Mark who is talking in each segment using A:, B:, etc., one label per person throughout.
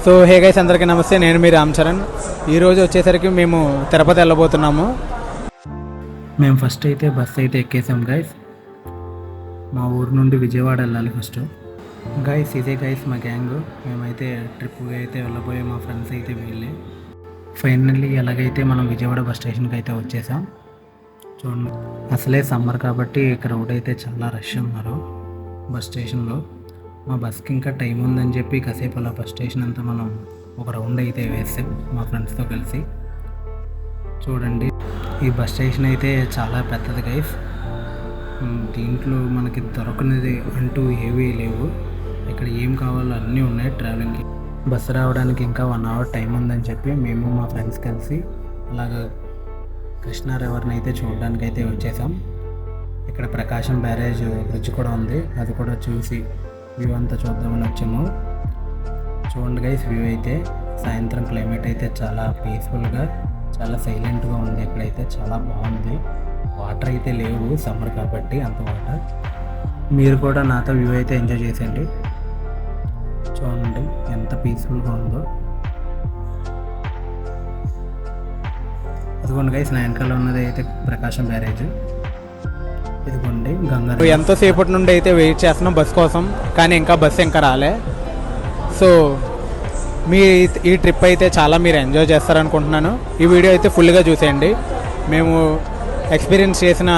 A: So hey guys, అందరికీ నమస్తే. నేను మీ రామ్ చరణ్. ఈరోజు వచ్చేసరికి మేము తిరుపతి వెళ్ళబోతున్నాము.
B: మేము ఫస్ట్ అయితే బస్ అయితే ఎక్కేసాం గైస్. మా ఊరు నుండి విజయవాడ వెళ్ళాలి ఫస్ట్. గైస్ ఇదే గైస్ మా గ్యాంగ్. మేమైతే ట్రిప్కి అయితే వెళ్ళబోయే మా ఫ్రెండ్స్ అయితే వీళ్ళే. ఫైనల్లీ ఎలాగైతే మనం విజయవాడ బస్ స్టేషన్కి అయితే వచ్చేసాం. చూడండి, అసలే సమ్మర్ కాబట్టి క్రౌడ్ అయితే చాలా రష్ ఉన్నారు బస్ స్టేషన్లో. మా బస్కి ఇంకా టైం ఉందని చెప్పి కాసేపు అలా బస్ స్టేషన్ అంతా మనం ఒక రౌండ్ అయితే వేసాం మా ఫ్రెండ్స్తో కలిసి. చూడండి, ఈ బస్ స్టేషన్ అయితే చాలా పెద్దది గైస్. దీంట్లో మనకి దొరకనిది అంటూ ఏవీ లేవు. ఇక్కడ ఏం కావాలో అన్నీ ఉన్నాయి ట్రావెలింగ్కి. బస్సు రావడానికి ఇంకా 1 అవర్ టైం ఉందని చెప్పి మేము మా ఫ్రెండ్స్ కలిసి అలాగా కృష్ణా రివర్ని అయితే చూడడానికి అయితే వచ్చేసాం. ఇక్కడ ప్రకాశం బ్యారేజ్ బ్రిడ్జ్ కూడా ఉంది, అది కూడా చూసి వ్యూ అంతా చూద్దామని వచ్చాము. చూడండి గైస్, వ్యూ అయితే సాయంత్రం క్లైమేట్ అయితే చాలా పీస్ఫుల్గా చాలా సైలెంట్గా ఉంది. ఇక్కడైతే చాలా బాగుంది. వాటర్ అయితే లేవు సమ్మర్ కాబట్టి అంత వాటర్. మీరు కూడా నాతో వ్యూ అయితే ఎంజాయ్ చేసేయండి. చూడండి ఎంత పీస్ఫుల్గా ఉందో. అదిగోండి గైస్, నా వెనకాల ఉన్నది అయితే ప్రకాశం బ్యారేజ్. ఇదిగోండి గంగా.
A: ఎంతోసేపటి నుండి అయితే వెయిట్ చేస్తున్నాం బస్ కోసం, కానీ ఇంకా బస్సు ఇంకా రాలే. సో మీ ఈ ట్రిప్ అయితే చాలా మీరు ఎంజాయ్ చేస్తారనుకుంటున్నాను. ఈ వీడియో అయితే ఫుల్గా చూసేయండి. మేము ఎక్స్పీరియన్స్ చేసిన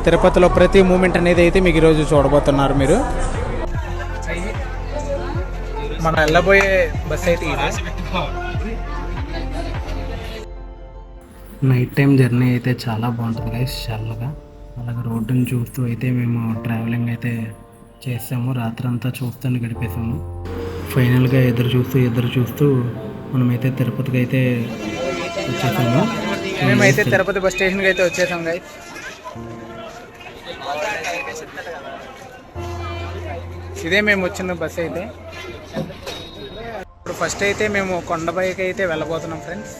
A: తిరుపతిలో ప్రతి మూమెంట్ అనేది అయితే మీకు ఈరోజు చూడబోతున్నారు మీరు. మనం వెళ్ళబోయే బస్ అయితే
B: నైట్ టైం జర్నీ అయితే చాలా బాగుంటుంది గైస్, చల్లగా. అలాగే రోడ్డుని చూస్తూ అయితే మేము ట్రావెలింగ్ అయితే చేసాము. రాత్రంతా చూస్తూనే గడిపేసాము. ఫైనల్గా ఎదురు చూస్తూ మనమైతే తిరుపతికి అయితే వచ్చేసాము.
A: మేమైతే తిరుపతి బస్ స్టేషన్కి అయితే వచ్చేసాం గైస్. ఇదే మేము వచ్చిన బస్ అయితే. ఇప్పుడు ఫస్ట్ అయితే మేము కొండపైకి అయితే వెళ్ళబోతున్నాం ఫ్రెండ్స్.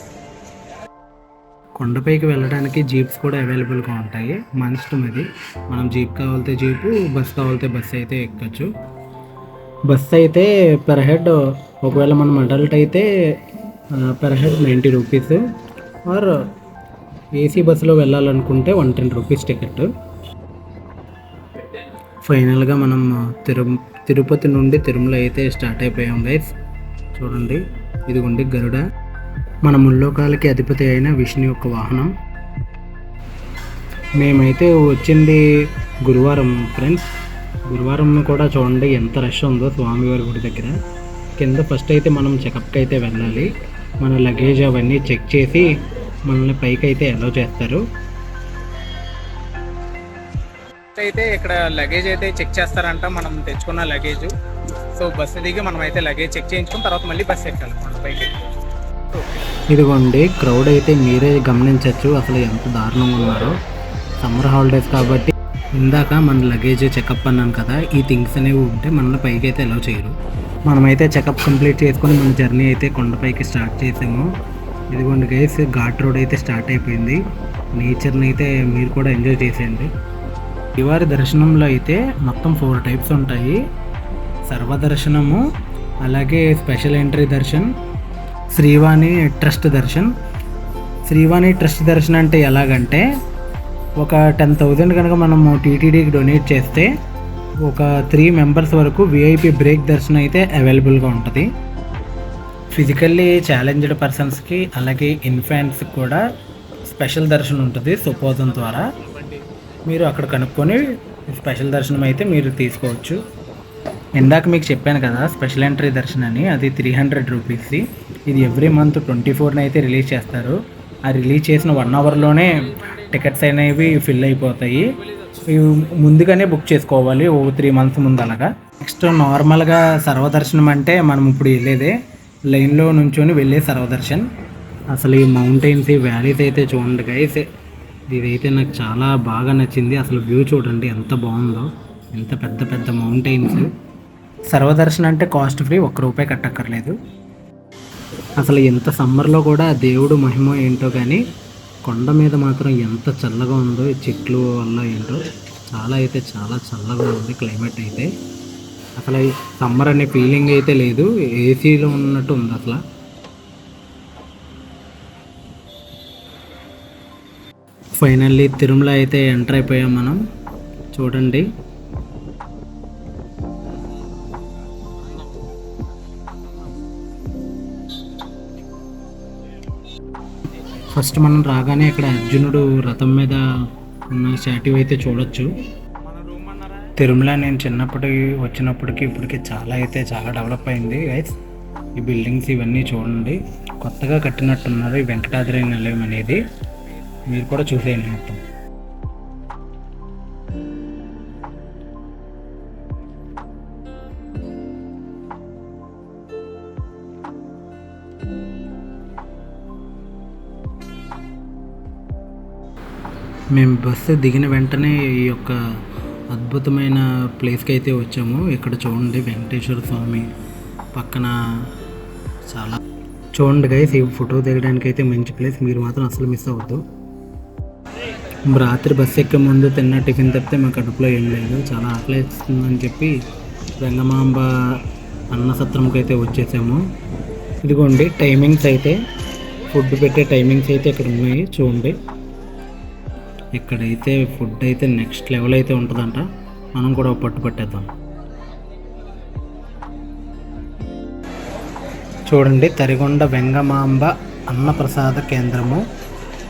B: కొండపైకి వెళ్ళడానికి జీప్స్ కూడా అవైలబుల్గా ఉంటాయి. మన ఇష్టం అది. మనం జీప్ కావాలితే జీపు, బస్ కావాలితే బస్సు అయితే ఎక్కచ్చు. బస్సు అయితే పెర్ హెడ్, ఒకవేళ మనం అడల్ట్ అయితే per head 90 rupees. Or AC బస్సులో వెళ్ళాలనుకుంటే 110 రూపీస్ టికెట్. ఫైనల్గా మనం తిరుపతి నుండి తిరుమల అయితే స్టార్ట్ అయిపోయాం గైస్. చూడండి, ఇదిగోండి గరుడ, మన ముల్లోకాలకి అధిపతి అయిన విష్ణు యొక్క వాహనం. మేమైతే వచ్చింది గురువారం ఫ్రెండ్స్. గురువారం కూడా చూడండి ఎంత రష్ ఉందో స్వామివారి గుడి దగ్గర. కింద ఫస్ట్ అయితే మనం చెకప్కి అయితే వెళ్ళాలి. మన లగేజ్ అవన్నీ చెక్ చేసి మనల్ని పైకి అయితే అలౌ చేస్తారు.
A: అయితే ఇక్కడ లగేజ్ అయితే చెక్ చేస్తారంట, మనం తెచ్చుకున్న లగేజ్. సో బస్సు దిగి మనం అయితే లగేజ్ చెక్ చేయించుకున్న తర్వాత మళ్ళీ బస్సు ఎక్కాలి పైకి.
B: ఇదిగోండి, క్రౌడ్ అయితే మీరే గమనించవచ్చు అసలు ఎంత దారుణంగా ఉన్నారో. సమ్మర్ హాలిడేస్ కాబట్టి ఇందాక మన లగేజ్ చెకప్ అన్నాను కదా, ఈ థింగ్స్ అనేవి ఉంటే మనల్ని పైకి అయితే అలౌ చేయరు. మనమైతే చెకప్ కంప్లీట్ చేసుకొని మన జర్నీ అయితే కొండపైకి స్టార్ట్ చేసాము. ఇదిగోండి గైస్, ఘాట్ రోడ్ అయితే స్టార్ట్ అయిపోయింది. నేచర్ని అయితే మీరు కూడా ఎంజాయ్ చేసేయండి. శ్రీవారి దర్శనంలో అయితే మొత్తం 4 టైప్స్ ఉంటాయి. సర్వదర్శనము, అలాగే special entry Darshan, Srivani trust Darshan. Srivani trust Darshan అంటే ఎలాగంటే, ఒక 10,000 కనుక మనము టీటీడీకి డొనేట్ చేస్తే ఒక 3 మెంబర్స్ వరకు విఐపి బ్రేక్ దర్శనం అయితే అవైలబుల్గా ఉంటుంది. ఫిజికల్లీ ఛాలెంజ్డ్ పర్సన్స్కి అలాగే ఇన్ఫాంట్స్కి కూడా స్పెషల్ దర్శనం ఉంటుంది సుపోజన్ ద్వారా. మీరు అక్కడ కనుక్కొని స్పెషల్ దర్శనం అయితే మీరు తీసుకోవచ్చు. ఇందాక మీకు చెప్పాను కదా స్పెషల్ ఎంట్రీ దర్శనం అని, అది 300 రూపీస్ది. ఇది ఎవ్రీ మంత్ 24న అయితే రిలీజ్ చేస్తారు. ఆ రిలీజ్ చేసిన 1 అవర్లోనే టికెట్స్ అనేవి ఫిల్ అయిపోతాయి. ఇవి ముందుగానే బుక్ చేసుకోవాలి, 3 మంత్స్ ముందు అలాగా. నెక్స్ట్ నార్మల్గా సర్వదర్శనం అంటే మనం ఇప్పుడు వెళ్ళేదే లైన్లో నుంచొని వెళ్ళే సర్వదర్శన్. అసలు ఈ మౌంటైన్స్, ఈ వ్యాలీస్ అయితే చూడండి గైస్, ఇదైతే నాకు చాలా బాగా నచ్చింది. అసలు వ్యూ చూడండి ఎంత బాగుందో, ఎంత పెద్ద పెద్ద మౌంటైన్స్. సర్వదర్శనం అంటే కాస్ట్ ఫ్రీ, ₹1 కట్టక్కర్లేదు. అసలు ఎంత సమ్మర్లో కూడా దేవుడు మహిమ ఏంటో కానీ కొండ మీద మాత్రం ఎంత చల్లగా ఉందో, ఈ చెట్లు వల్ల ఏంటో చాలా అయితే చాలా చల్లగా ఉంది క్లైమేట్ అయితే. అసలు సమ్మర్ అనే ఫీలింగ్ అయితే లేదు, ఏసీలో ఉన్నట్టు ఉంది అసలు. ఫైనల్లీ తిరుమల అయితే ఎంటర్ అయిపోయాం మనం. చూడండి, ఫస్ట్ మనం రాగానే ఇక్కడ అర్జునుడు రథం మీద ఉన్న స్టాట్యూ అయితే చూడొచ్చు. తిరుమల నేను వచ్చినప్పటికి ఇప్పటికి చాలా డెవలప్ అయింది గైస్. ఈ బిల్డింగ్స్ ఇవన్నీ చూడండి, కొత్తగా కట్టినట్టున్నారు ఈ వెంకటాద్రి నిలయం అనేది. మీరు కూడా చూసేయండి మొత్తం. మేము బస్సు దిగిన వెంటనే ఈ యొక్క అద్భుతమైన ప్లేస్కి అయితే వచ్చాము. ఇక్కడ చూడండి, వెంకటేశ్వర స్వామి పక్కన చాలా చూడండి గైస్. ఈ ఫోటో దిగడానికి అయితే మంచి ప్లేస్, మీరు మాత్రం అసలు మిస్ అవ్వద్దు. రాత్రి బస్సు ఎక్కే ముందు తిన్న టిఫిన్ తప్పితే మా కడుపులో ఏం లేదు. చాలా ఆకలిస్తుందని చెప్పి వెంగమాంబ అన్న సత్రంకి అయితే వచ్చేసాము. ఇదిగోండి టైమింగ్స్ అయితే, ఫుడ్ పెట్టే టైమింగ్స్ అయితే ఇక్కడ ఉన్నాయి చూడండి. ఇక్కడైతే ఫుడ్ అయితే నెక్స్ట్ లెవెల్ అయితే ఉంటుందంట. మనం కూడా పట్టు పట్టేద్దాం. చూడండి, తరిగొండ వెంగమాంబ అన్నప్రసాద కేంద్రము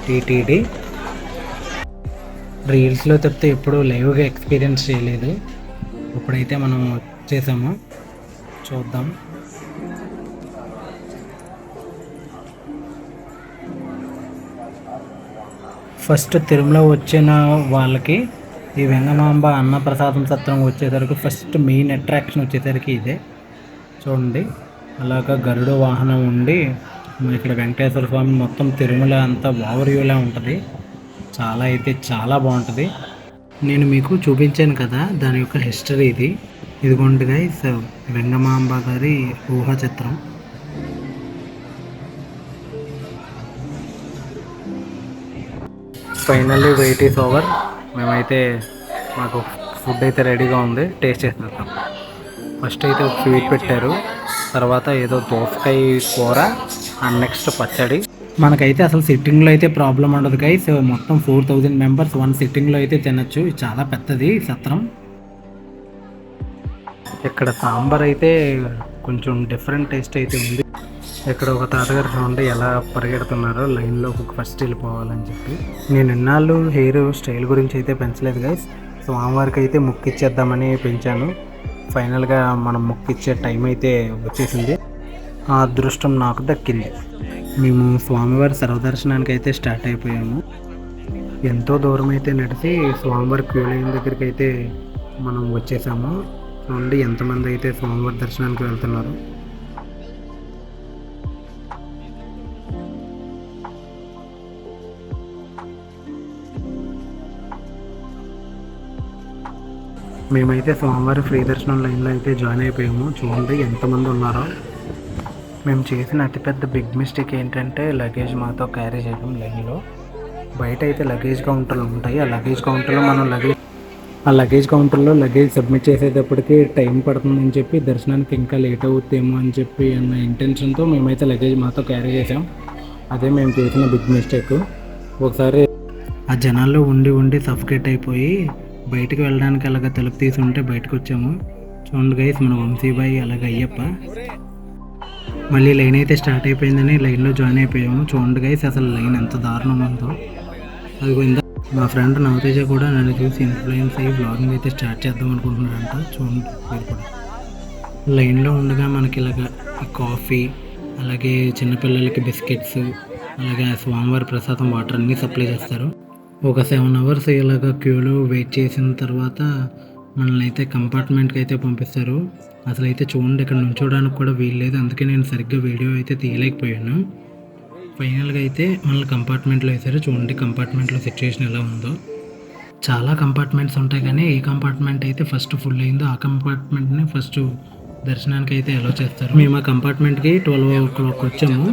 B: టీటీడీ. రీల్స్లో తప్పితే ఎప్పుడు లైవ్గా ఎక్స్పీరియన్స్ చేయలేదు. ఇప్పుడైతే మనం వచ్చేసాము, చూద్దాం. ఫస్ట్ తిరుమల వచ్చిన వాళ్ళకి ఈ వెంగమాంబ అన్నప్రసాదం సత్రం వచ్చేసరికి ఫస్ట్ మెయిన్ అట్రాక్షన్ వచ్చేసరికి ఇదే చూడండి. అలాగా గరుడ వాహనం ఉండి ఇక్కడ వెంకటేశ్వర స్వామి మొత్తం తిరుమల అంతా ఓవర్వ్యూలా ఉంటుంది. చాలా బాగుంటుంది. నేను మీకు చూపించాను కదా దాని యొక్క హిస్టరీ ఇది. ఇదిగోండి గైస్, వెంగమాంబ గారి ఊహా చిత్రం. Finally wait is over. మేమైతే మాకు ఫుడ్ అయితే రెడీగా ఉంది, టేస్ట్ చేసేద్దాం. ఫస్ట్ అయితే ఒక స్వీట్ పెట్టారు, తర్వాత ఏదో దోసకాయ కూర అండ్ నెక్స్ట్ పచ్చడి. మనకైతే అసలు సిట్టింగ్లో అయితే ప్రాబ్లం ఉండదు గైస్. మొత్తం 4000 మెంబర్స్ వన్ సిట్టింగ్లో అయితే తినచ్చు. చాలా పెద్దది సత్రం. ఇక్కడ సాంబార్ అయితే కొంచెం డిఫరెంట్ టేస్ట్ అయితే ఉంది. ఇక్కడ ఒక తాతగారు చూడండి ఎలా పరిగెడుతున్నారో లైన్లో ఫస్ట్ వెళ్ళిపోవాలని చెప్పి. నేను ఇన్నాళ్ళు హెయిర్ స్టైల్ గురించి అయితే పెంచలేదు గైస్. స్వామివారికి అయితే ముక్కిచ్చేద్దామని పెంచాను. ఫైనల్గా మనం ముక్కిచ్చే టైం అయితే వచ్చేసింది. ఆ అదృష్టం నాకు దక్కింది. మేము స్వామివారి సర్వదర్శనానికి అయితే స్టార్ట్ అయిపోయాము. ఎంతో దూరం అయితే నడిచి స్వామివారి క్యూ లైన్ దగ్గరికి అయితే మనం వచ్చేసాము. చూడండి ఎంతమంది అయితే స్వామివారి దర్శనానికి వెళ్తున్నారు. మేమైతే స్వామివారి ఫ్రీ దర్శనం లైన్లో అయితే జాయిన్ అయిపోయాము. చూడండి ఎంతమంది ఉన్నారో. మేము చేసిన అతిపెద్ద బిగ్ మిస్టేక్ ఏంటంటే లగేజ్ మాతో క్యారీ చేయడం లైన్లో. బయట అయితే లగేజ్ కౌంటర్లు ఉంటాయి. ఆ లగేజ్ కౌంటర్లో లగేజ్ సబ్మిట్ చేసేటప్పటికి టైం పడుతుందని చెప్పి దర్శనానికి ఇంకా లేట్ అవుతుందేమో అని చెప్పి అన్న ఇంటెన్షన్తో మేమైతే లగేజ్ మాతో క్యారీ చేసాం. అదే మేము చేసిన బిగ్ మిస్టేక్. ఒకసారి ఆ జనాల్లో ఉండి సఫికేట్ అయిపోయి బయటకు వెళ్ళడానికి అలాగ తలుపు తీసి ఉంటే బయటకు వచ్చాము. చూడండి గైస్, మన వంశీబాయి అలాగ అయ్యప్ప. మళ్ళీ లైన్ అయితే స్టార్ట్ అయిపోయిందని లైన్లో జాయిన్ అయిపోయాము. చూడండి గైస్, అసలు లైన్ ఎంత దారుణం ఉందో. అదిగో మా ఫ్రెండ్ నవతేజ కూడా నన్ను చూసి ఇన్ఫ్లుయెన్స్ అయ్యి బ్లాగింగ్ అయితే స్టార్ట్ చేద్దాం అనుకుంటున్నారంట. చూడండి మీరు కూడా. లైన్లో ఉండగా మనకి ఇలాగ కాఫీ, అలాగే చిన్నపిల్లలకి బిస్కెట్స్, అలాగే స్వామివారి ప్రసాదం వాటర్ అన్నీ సప్లై చేస్తారు. ఒక 7 hours ఇలాగ క్యూలో వెయిట్ చేసిన తర్వాత మనల్ని అయితే కంపార్ట్మెంట్కి అయితే పంపిస్తారు. అసలు అయితే చూడండి, ఇక్కడ నుంచోడానికి కూడా వీల్లేదు. అందుకే నేను సరిగ్గా వీడియో అయితే తీయలేకపోయాను. ఫైనల్గా అయితే మనల్ని కంపార్ట్మెంట్లో వేసారు. చూడండి కంపార్ట్మెంట్లో సిచ్యువేషన్ ఎలా ఉందో. చాలా కంపార్ట్మెంట్స్ ఉంటాయి కానీ ఈ కంపార్ట్మెంట్ అయితే ఫస్ట్ ఫుల్ అయిందో ఆ కంపార్ట్మెంట్ని ఫస్ట్ దర్శనానికి అయితే అలో చేస్తారు. మేము ఆ కంపార్ట్మెంట్కి 12 o'clock వచ్చాము.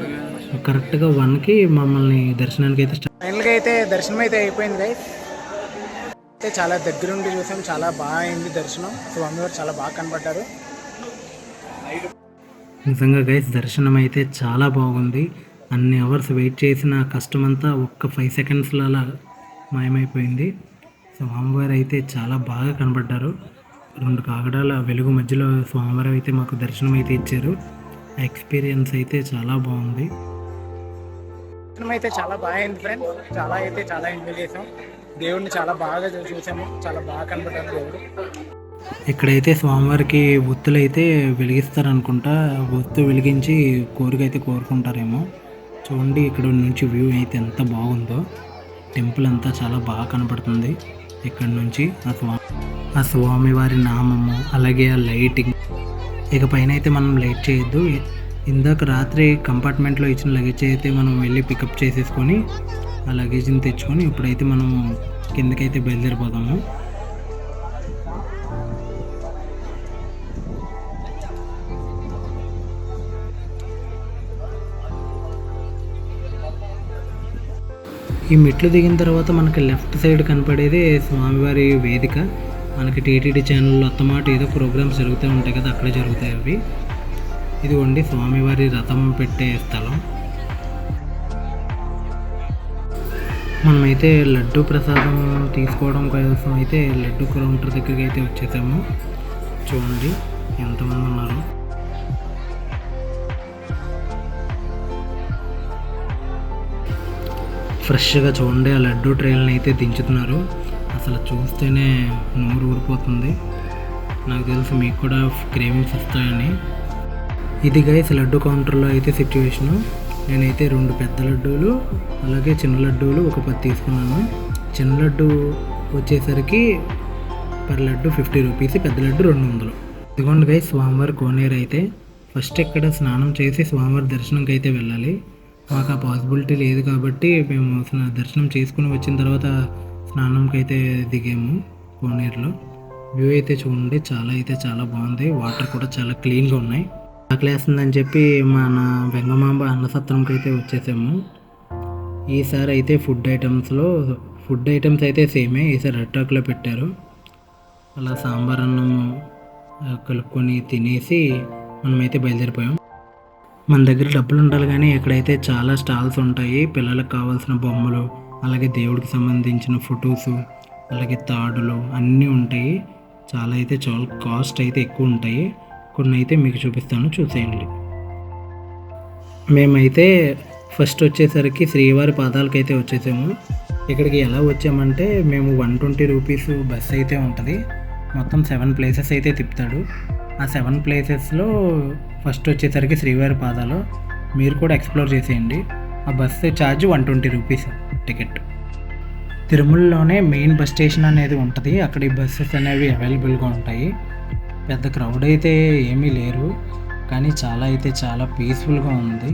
B: కరెక్ట్గా 1కి మమ్మల్ని దర్శనానికి అయితే ఫైనల్గా అయితే దర్శనం అయితే అయిపోయింది గైస్. అయితే చాలా దగ్గరుండి చూసాం, చాలా బాగా అయింది దర్శనం. స్వామివారు చాలా బాగా కనపడ్డారు. నిజంగా గైస్ దర్శనం అయితే చాలా బాగుంది. అన్ని అవర్స్ వెయిట్ చేసిన కష్టం అంతా ఒక్క 5 సెకండ్స్లో అలా మాయమైపోయింది. స్వామివారు అయితే చాలా బాగా కనబడ్డారు. 2 కాగడాల వెలుగు మధ్యలో స్వామివారు అయితే మాకు దర్శనం అయితే ఇచ్చారు. ఆ ఎక్స్పీరియన్స్ అయితే చాలా బాగుంది.
A: దర్శనం అయితే చాలా బాగా అయింది ఫ్రెండ్స్. చాలా ఎంజాయ్ చేసాం. దేవుడిని చాలా బాగా చూసాము. చాలా బాగా కనబడ్డారు దేవుడు.
B: ఇక్కడైతే స్వామివారికి ఒత్తులు అయితే వెలిగిస్తారనుకుంటా. ఒత్తు వెలిగించి కోరిక అయితే కోరుకుంటారేమో. చూడండి ఇక్కడ నుంచి వ్యూ అయితే ఎంత బాగుందో. టెంపుల్ అంతా చాలా బాగా కనపడుతుంది ఇక్కడ నుంచి. ఆ స్వామివారి నామము, అలాగే ఆ లైటింగ్. ఇక పైన అయితే మనం లైట్ చేయొద్దు. ఇందాక రాత్రి కంపార్ట్మెంట్లో ఇచ్చిన లగేజ్ అయితే మనం వెళ్ళి పికప్ చేసేసుకొని ఆ లగేజ్ని తెచ్చుకొని ఇప్పుడైతే మనం కిందకైతే బయలుదేరిపోదాము. ఈ మెట్లు దిగిన తర్వాత మనకి లెఫ్ట్ సైడ్ కనపడేది స్వామివారి వేదిక. మనకి టీటీడీ ఛానల్లో అత్తమాట ఏదో ప్రోగ్రామ్స్ జరుగుతూ ఉంటాయి కదా, అక్కడే జరుగుతాయి అవి. ఇదిగోండి స్వామివారి రథం పెట్టే స్థలం. మనమైతే లడ్డు ప్రసాదం తీసుకోవడం కోసం అయితే లడ్డు కౌంటర్ దగ్గరికి అయితే వచ్చేసాము. చూడండి ఎంతమంది ఉన్నారు. ఫ్రెష్గా చూడండి ఆ లడ్డు ట్రైల్ని అయితే దించుతున్నారు. అసలు చూస్తేనే నోరు ఊరిపోతుంది. నాకు తెలుసు మీకు కూడా క్రేవింగ్స్ వస్తాయని. ఇది గైస్ లడ్డు కౌంటర్లో అయితే సిచ్యువేషను. నేనైతే 2 పెద్ద లడ్డూలు అలాగే చిన్న లడ్డూలు ఒక 10 తీసుకున్నాను. చిన్న లడ్డు వచ్చేసరికి పర్ లడ్డు 50 రూపీస్, పెద్ద లడ్డు 200. ఇదిగోండి గైస్ స్వామివారి కోనేరు అయితే. ఫస్ట్ ఇక్కడ స్నానం చేసి స్వామివారి దర్శనంకి అయితే వెళ్ళాలి. మాకు ఆ పాసిబిలిటీ లేదు కాబట్టి మేము దర్శనం చేసుకుని వచ్చిన తర్వాత స్నానంకి అయితే దిగాము కోనేరులో. వ్యూ అయితే చూడండి చాలా బాగుంది. వాటర్ కూడా చాలా క్లీన్గా ఉన్నాయి. ఆకలేస్తుందని చెప్పి మన వెంగమాంబ అన్నసత్రంకి అయితే వచ్చేసాము. ఈసారి అయితే ఫుడ్ ఐటమ్స్ అయితే సేమే. ఈసారి అట్టాకులో పెట్టారు. అలా సాంబార్ అన్నం కలుపుకొని తినేసి మనమైతే బయలుదేరిపోయాం. మన దగ్గర డబ్బులు ఉండాలి కానీ ఇక్కడైతే చాలా స్టాల్స్ ఉంటాయి. పిల్లలకు కావాల్సిన బొమ్మలు, అలాగే దేవుడికి సంబంధించిన ఫొటోస్, అలాగే తాడులు అన్నీ ఉంటాయి. చాలా కాస్ట్ అయితే ఎక్కువ ఉంటాయి. కొన్ని అయితే మీకు చూపిస్తాను, చూసేయండి. మేమైతే ఫస్ట్ వచ్చేసరికి శ్రీవారి పాదాలకు అయితే వచ్చేసాము. ఇక్కడికి ఎలా వచ్చామంటే మేము 120 రూపీస్ బస్ అయితే ఉంటుంది. మొత్తం 7 ప్లేసెస్ అయితే తిప్పుతాడు. ఆ 7 ప్లేసెస్లో ఫస్ట్ వచ్చేసరికి శ్రీవారి పాదాలు. మీరు కూడా ఎక్స్ప్లోర్ చేసేయండి. ఆ బస్సు ఛార్జ్ 120 రూపీస్ టికెట్. తిరుమలలోనే మెయిన్ బస్ స్టేషన్ అనేది ఉంటుంది. అక్కడ ఈ బస్సెస్ అనేవి అవైలబుల్గా ఉంటాయి. పెద్ద క్రౌడ్ అయితే ఏమీ లేరు, కానీ చాలా పీస్ఫుల్గా ఉంది.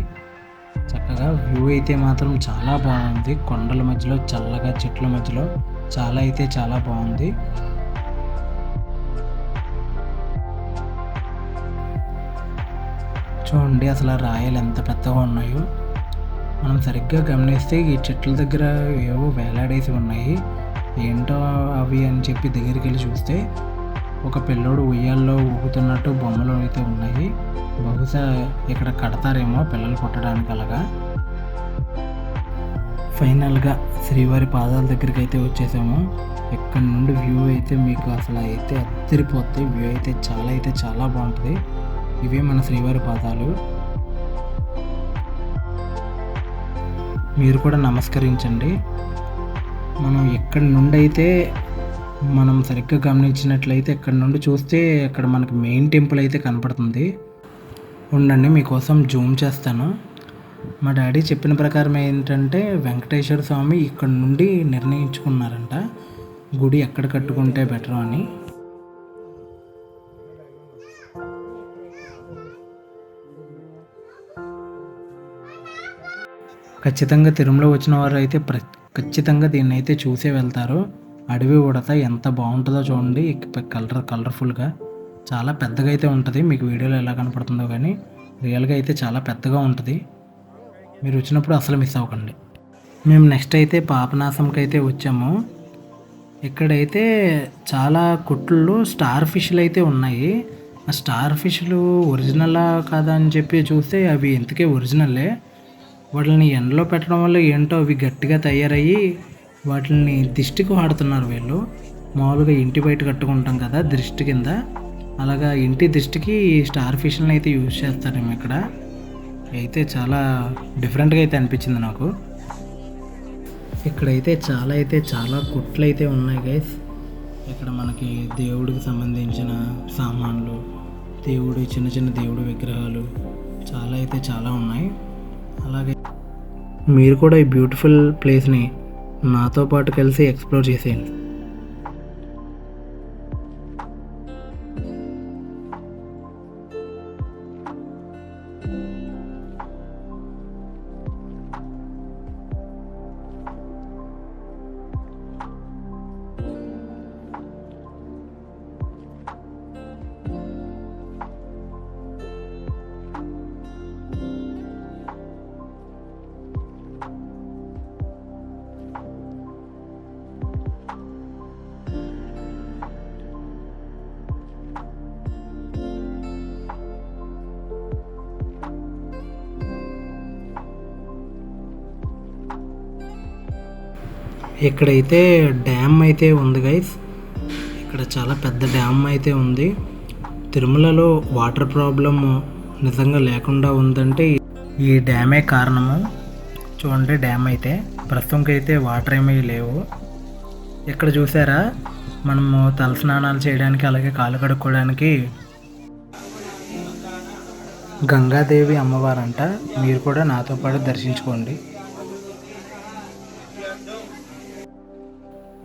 B: చక్కగా వ్యూ అయితే మాత్రం చాలా బాగుంది. కొండల మధ్యలో చల్లగా చెట్ల మధ్యలో చాలా బాగుంది. చూడండి అసలు రాయలు ఎంత పెద్దగా ఉన్నాయో. మనం సరిగ్గా గమనిస్తే ఈ చెట్ల దగ్గర ఏవో వేలాడేసి ఉన్నాయి. ఏంటో అవి అని చెప్పి దగ్గరికి వెళ్ళి చూస్తే ఒక పిల్లోడు ఉయ్యాల్లో ఊగుతున్నట్టు బొమ్మలు అయితే ఉన్నాయి. బహుశా ఇక్కడ కడతారేమో పిల్లలు కొట్టడానికి అలాగా. ఫైనల్గా శ్రీవారి పాదాల దగ్గరికి అయితే వచ్చేసాము. ఇక్కడ నుండి వ్యూ అయితే మీకు అసలు అయితే అదిరిపోతుంది. వ్యూ అయితే చాలా బాగుంటుంది. ఇవే మన శ్రీవారి పాదాలు. మీరు కూడా నమస్కరించండి. మనం ఎక్కడి నుండి అయితే మనం సరిగ్గా గమనించినట్లయితే ఇక్కడ నుండి చూస్తే అక్కడ మనకి మెయిన్ టెంపుల్ అయితే కనపడుతుంది. ఉండండి మీకోసం జూమ్ చేస్తాను. మా డాడీ చెప్పిన ప్రకారం ఏంటంటే వెంకటేశ్వర స్వామి ఇక్కడ నుండి నిర్ణయించుకున్నారంట గుడి ఎక్కడ కట్టుకుంటే బెటర్ అని. ఖచ్చితంగా తిరుమల వచ్చిన వారు అయితే ఖచ్చితంగా దీన్ని అయితే చూసే వెళ్తారు. అడవి ఉడత ఎంత బాగుంటుందో చూడండి. కలర్ఫుల్గా చాలా పెద్దగా అయితే ఉంటుంది. మీకు వీడియోలో ఎలా కనపడుతుందో కానీ రియల్గా అయితే చాలా పెద్దగా ఉంటుంది. మీరు వచ్చినప్పుడు అసలు మిస్ అవ్వకండి. మేము నెక్స్ట్ అయితే పాపనాశంకి అయితే వచ్చాము. ఇక్కడైతే చాలా కొట్లు స్టార్ ఫిష్లు అయితే ఉన్నాయి. ఆ స్టార్ ఫిష్లు ఒరిజినలా కాదా అని చెప్పి చూస్తే అవి ఇంతకీ ఒరిజినలే. వాటిని ఎండలో పెట్టడం వల్ల ఏంటో అవి గట్టిగా తయారయ్యి వాటిని దిష్టికి వాడుతున్నారు వీళ్ళు. మామూలుగా ఇంటి బయట కట్టుకుంటాం కదా దిష్టి కింద, అలాగా ఇంటి దిష్టికి స్టార్ ఫిష్లను అయితే యూజ్ చేస్తారేమో ఇక్కడ. అయితే చాలా డిఫరెంట్గా అయితే అనిపించింది నాకు. ఇక్కడైతే చాలా కుట్లు అయితే ఉన్నాయి గైస్. ఇక్కడ మనకి దేవుడికి సంబంధించిన సామాన్లు, చిన్న చిన్న దేవుడి విగ్రహాలు చాలా ఉన్నాయి. అలాగే మీరు కూడా ఈ బ్యూటిఫుల్ ప్లేస్ని నాతో పాటు కలిసి ఎక్స్ప్లోర్ చేసేయండి. ఇక్కడైతే డ్యామ్ అయితే ఉంది గైస్. ఇక్కడ చాలా పెద్ద డ్యామ్ అయితే ఉంది. తిరుమలలో వాటర్ ప్రాబ్లం నిజంగా లేకుండా ఉందంటే ఈ డ్యామే కారణము. చూడండి, డ్యామ్ అయితే ప్రస్తుతానికి అయితే వాటర్ ఏమీ లేవు. ఇక్కడ చూసారా, మనము తలస్నానాలు చేయడానికి అలాగే కాళ్ళు కడుక్కోవడానికి గంగాదేవి అమ్మవారంట. మీరు కూడా నాతో పాటు దర్శించుకోండి.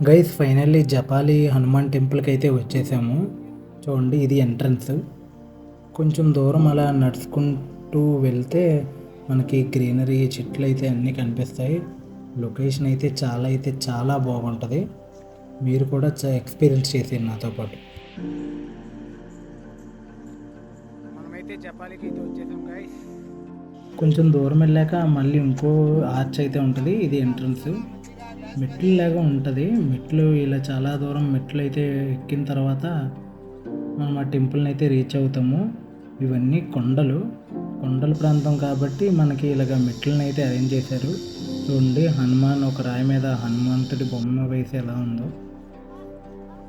B: గైస్ ఫైనల్లీ జపాలి హనుమాన్ టెంపుల్కి అయితే వచ్చేసాము. చూడండి, ఇది ఎంట్రన్స్. కొంచెం దూరం అలా నడుచుకుంటూ వెళ్తే మనకి గ్రీనరీ, చెట్లు అయితే అన్నీ కనిపిస్తాయి. లొకేషన్ అయితే చాలా బాగుంటుంది. మీరు కూడా ఎక్స్పీరియన్స్ చేసేయండి నాతో పాటు. మనమైతే జపాలికి అయితే వచ్చేసాం గైస్. కొంచెం దూరం వెళ్ళాక మళ్ళీ ఇంకో ఆర్చ్ అయితే ఉంటుంది. ఇది ఎంట్రన్స్. మెట్లు లాగా ఉంటుంది. మెట్లు ఇలా చాలా దూరం మెట్లు అయితే ఎక్కిన తర్వాత మనం ఆ టెంపుల్ని అయితే రీచ్ అవుతాము. ఇవన్నీ కొండల ప్రాంతం కాబట్టి మనకి ఇలాగ మెట్లను అయితే అరేంజ్ చేశారు. చూడండి, హనుమాన్ ఒక రాయి మీద హనుమంతుడి బొమ్మ వేసి ఎలా ఉందో.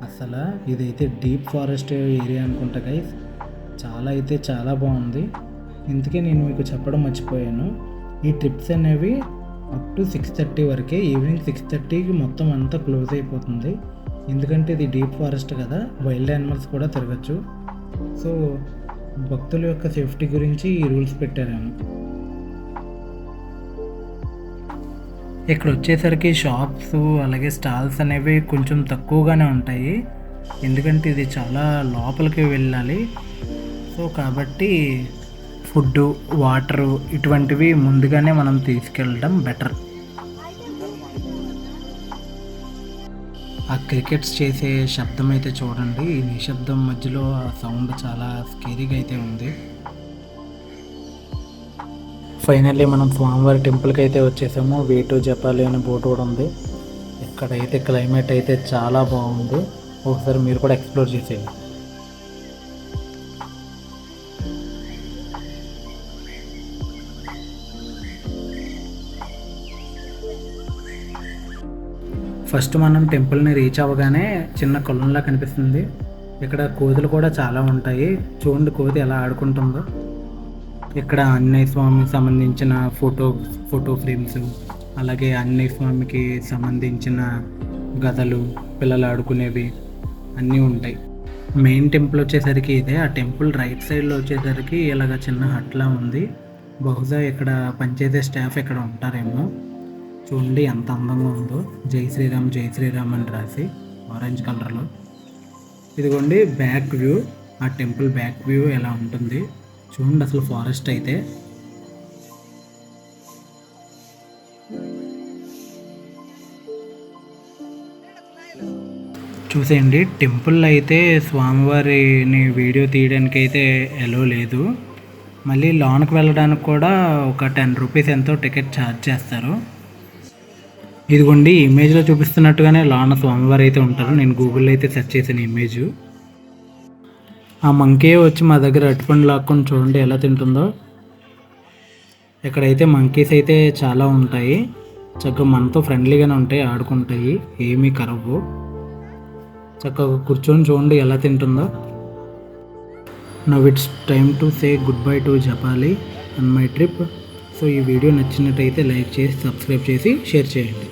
B: అసలు ఇదైతే డీప్ ఫారెస్ట్ ఏరియా అనుకుంటా గైస్. చాలా బాగుంది. ఇందుకే నేను మీకు చెప్పడం మర్చిపోయాను. ఈ ట్రిప్స్ అనేవి అప్ టు 6:30 వరకే. ఈవినింగ్ 6:30కి మొత్తం అంతా క్లోజ్ అయిపోతుంది. ఎందుకంటే ఇది డీప్ ఫారెస్ట్ కదా, వైల్డ్ యానిమల్స్ కూడా తిరగచ్చు. సో భక్తుల యొక్క సేఫ్టీ గురించి ఈ రూల్స్ పెట్టారేమో. ఇక్కడ వచ్చేసరికి షాప్స్ అలాగే స్టాల్స్ అనేవి కొంచెం తక్కువగానే ఉంటాయి. ఎందుకంటే ఇది చాలా లోపలికి వెళ్ళాలి. సో కాబట్టి ఫుడ్డు, వాటరు ఇటువంటివి ముందుగానే మనం తీసుకెళ్ళడం బెటర్. ఆ క్రికెట్స్ చేసే శబ్దం అయితే చూడండి. ఈ నిశ్శబ్దం మధ్యలో ఆ సౌండ్ చాలా స్కేరీగా అయితే ఉంది. ఫైనల్లీ మనం స్వామివారి టెంపుల్కి అయితే వచ్చేసాము. వే టు జపాలి అనే బోర్డు కూడా ఉంది. ఇక్కడైతే క్లైమేట్ అయితే చాలా బాగుంది. ఒకసారి మీరు కూడా ఎక్స్ప్లోర్ చేసేయండి. ఫస్ట్ మనం టెంపుల్ని రీచ్ అవ్వగానే చిన్న కొలంలా కనిపిస్తుంది. ఇక్కడ కోతులు కూడా చాలా ఉంటాయి. చూడండి, కోతి ఎలా ఆడుకుంటుందో. ఇక్కడ ఆంజనేయ స్వామికి సంబంధించిన ఫోటో ఫ్రేమ్స్, అలాగే ఆంజనేయ స్వామికి సంబంధించిన గదలు, పిల్లలు ఆడుకునేవి అన్నీ ఉంటాయి. మెయిన్ టెంపుల్ వచ్చేసరికి ఇదే. ఆ టెంపుల్ రైట్ సైడ్లో వచ్చేసరికి ఇలాగ చిన్న హట్లా ఉంది. బహుశా ఇక్కడ పనిచేసే స్టాఫ్ ఇక్కడ ఉంటారేమో. చూడండి ఎంత అందంగా ఉందో. జై శ్రీరామ్ అని రాసి ఆరెంజ్ కలర్లో. ఇదిగోండి బ్యాక్ వ్యూ. ఆ టెంపుల్ బ్యాక్ వ్యూ ఎలా ఉంటుంది చూడండి. అసలు ఫారెస్ట్ అయితే చూసేయండి. టెంపుల్ అయితే స్వామివారిని వీడియో తీయడానికి అయితే ఎలో లేదు. మళ్ళీ లోనికి వెళ్ళడానికి కూడా ఒక 10 రూపీస్ ఎంతో టికెట్ ఛార్జ్ చేస్తారు. ఇదిగోండి, ఇమేజ్లో చూపిస్తున్నట్టుగానే లోన స్వామివారు అయితే ఉంటారు. నేను గూగుల్లో అయితే సెర్చ్ చేసిన ఇమేజ్. ఆ మంకీ వచ్చి మా దగ్గర అరటిపండు లాక్కొని చూడండి ఎలా తింటుందో. ఇక్కడైతే మంకీస్ అయితే చాలా ఉంటాయి, చక్కగా మనతో ఫ్రెండ్లీగానే ఉంటాయి, ఆడుకుంటాయి, ఏమీ కరవు. చక్కగా కూర్చొని చూడండి ఎలా తింటుందో. Now it's time to say goodbye to Japali and my trip. So ఈ వీడియో నచ్చినట్టయితే లైక్ చేసి సబ్స్క్రైబ్ చేసి షేర్ చేయండి.